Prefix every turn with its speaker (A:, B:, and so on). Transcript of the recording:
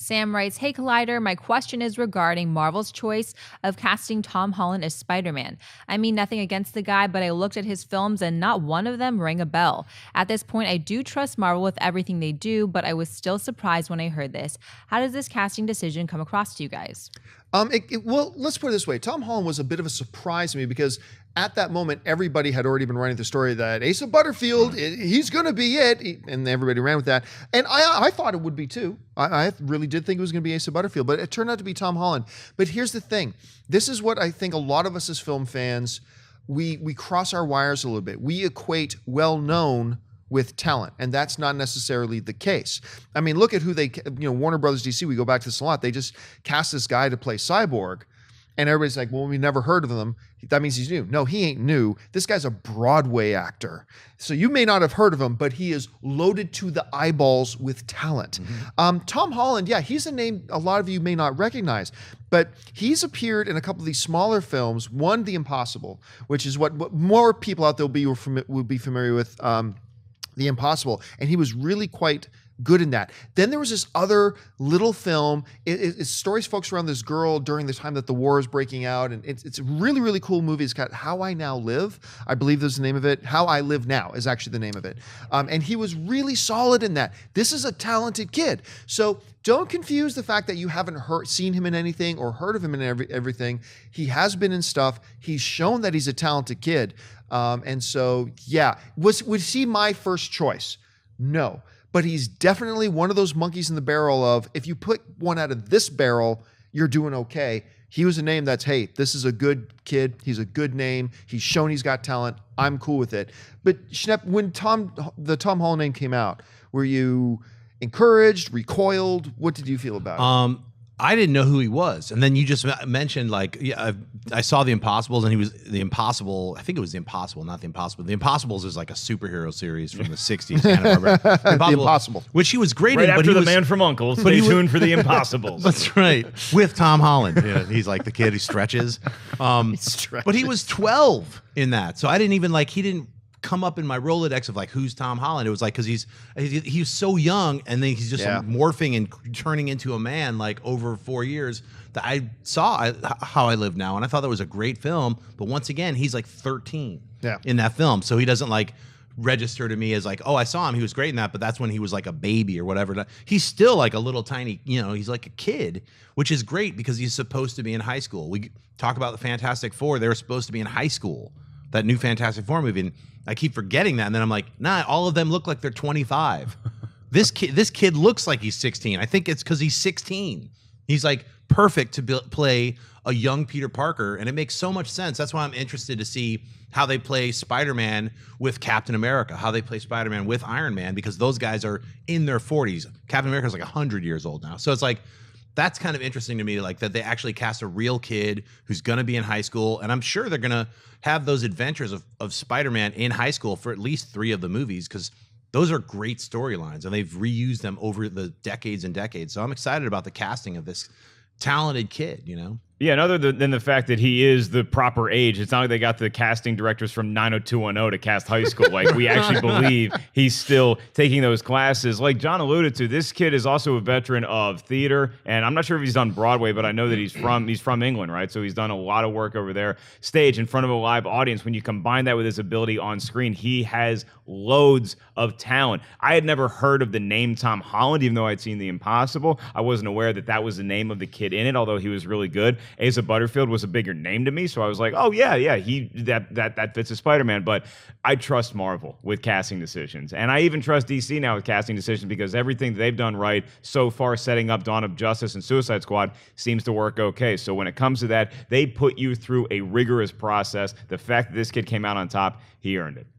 A: Sam writes, "Hey Collider, my question is regarding Marvel's choice of casting Tom Holland as Spider-Man. I mean nothing against the guy, but I looked at his films and not one of them rang a bell. At this point, I do trust Marvel with everything they do, but I was still surprised when I heard this. How does this casting decision come across to you guys?"
B: Well, let's put it this way. Tom Holland was a bit of a surprise to me because at that moment, everybody had already been running the story that Asa Butterfield, he's going to be it. And everybody ran with that. And I thought it would be too. I really did think it was going to be Asa Butterfield, but it turned out to be Tom Holland. But here's the thing. This is what I think a lot of us as film fans, we cross our wires a little bit. We equate well-known with talent, and that's not necessarily the case. I mean, look at who they, Warner Brothers DC, we go back to this a lot. They just cast this guy to play Cyborg, and everybody's like, well, we never heard of him. That means he's new. No, he ain't new. This guy's a Broadway actor. So you may not have heard of him, but he is loaded to the eyeballs with talent. Tom Holland, yeah, he's a name a lot of you may not recognize, but he's appeared in a couple of these smaller films. One, The Impossible, which is what more people out there would be familiar with, The Impossible, and he was really quite good in that. Then there was this other little film. It's stories focused around this girl during the time that the war is breaking out, and it's a really, really cool movie. It's got How I Now Live, I believe is the name of it. How I Live Now is actually the name of it. And he was really solid in that. This is a talented kid. So don't confuse the fact that you haven't seen him in anything or heard of him in everything. He has been in stuff. He's shown that he's a talented kid. And so, yeah, was he my first choice? No, but he's definitely one of those monkeys in the barrel of, if you put one out of this barrel, you're doing okay. He was a name that's, hey, this is a good kid. He's a good name. He's shown he's got talent. I'm cool with it. But Schnepp, when the Tom Holland name came out, were you encouraged, recoiled? What did you feel about it?
C: I didn't know who he was. And then you just mentioned, like, yeah, I saw The Impossibles, and he was The Impossible. I think it was The Impossible, not The Impossible. The Impossibles is like a superhero series from the 60s. The Impossible. Which he was great
D: right
C: in.
D: After The Man from U.N.C.L.E. Stay tuned for The Impossibles.
C: That's right. With Tom Holland. Yeah, he's like the kid who stretches. But he was 12 in that. So I didn't even, like, he didn't come up in my Rolodex of like, who's Tom Holland? It was like, because he's so young, and then he's just morphing and turning into a man like over 4 years. That I saw How I Live Now, and I thought that was a great film. But once again, he's like 13 in that film, so he doesn't like register to me as like, oh, I saw him, he was great in that, but that's when he was like a baby or whatever. He's still like a little tiny, he's like a kid, which is great because he's supposed to be in high school. We talk about the Fantastic Four; they were supposed to be in high school. That new Fantastic Four movie, and I keep forgetting that, and then I'm like, nah, all of them look like they're 25. This kid looks like he's 16. I think it's because he's 16. He's like perfect to play a young Peter Parker, and it makes so much sense. That's why I'm interested to see how they play Spider-Man with Captain America, how they play Spider-Man with Iron Man, because those guys are in their 40s. Captain America's like 100 years old now, so it's like, that's kind of interesting to me, like that they actually cast a real kid who's going to be in high school. And I'm sure they're going to have those adventures of Spider-Man in high school for at least 3 of the movies, because those are great storylines and they've reused them over the decades and decades. So I'm excited about the casting of this talented kid,
D: Yeah, and other than the fact that he is the proper age, it's not like they got the casting directors from 90210 to cast high school. Like, we actually believe he's still taking those classes. Like John alluded to, this kid is also a veteran of theater, and I'm not sure if he's done Broadway, but I know that he's from England, right? So he's done a lot of work over there, stage in front of a live audience. When you combine that with his ability on screen, he has loads of talent. I had never heard of the name Tom Holland, even though I'd seen The Impossible. I wasn't aware that that was the name of the kid in it, although he was really good. Asa Butterfield was a bigger name to me, so I was like, oh yeah, that fits as Spider-Man. But I trust Marvel with casting decisions, and I even trust DC now with casting decisions, because everything that they've done right so far, setting up Dawn of Justice and Suicide Squad, seems to work okay. So when it comes to that, they put you through a rigorous process. The fact that this kid came out on top, he earned it.